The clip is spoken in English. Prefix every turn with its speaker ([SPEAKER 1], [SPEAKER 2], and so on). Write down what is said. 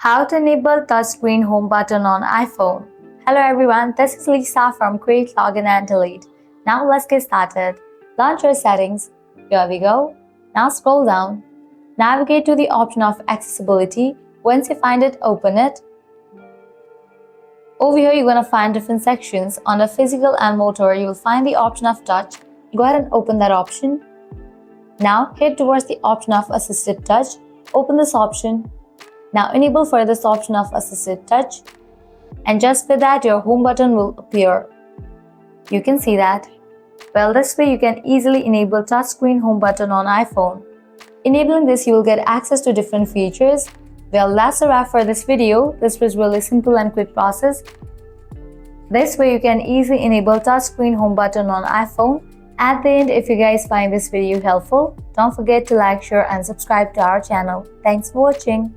[SPEAKER 1] How to enable touchscreen home button on iPhone. Hello everyone, this is Lisa from Create, Login and Delete. Now let's get started. Launch your settings. Here we go. Now scroll down. Navigate to the option of accessibility. Once you find it, open it. Over here you're going to find different sections. Under physical and motor, you will find the option of touch. Go ahead and open that option. Now head towards the option of Assistive Touch. Open this option. Now enable for this option of Assistive Touch, and just with that your home button will appear. You can see that. Well, this way you can easily enable touchscreen home button on iPhone. Enabling this, you will get access to different features. Well, that's a wrap for this video. This was really simple and quick process. This way you can easily enable touchscreen home button on iPhone. At the end, if you guys find this video helpful, don't forget to like, share and subscribe to our channel. Thanks for watching.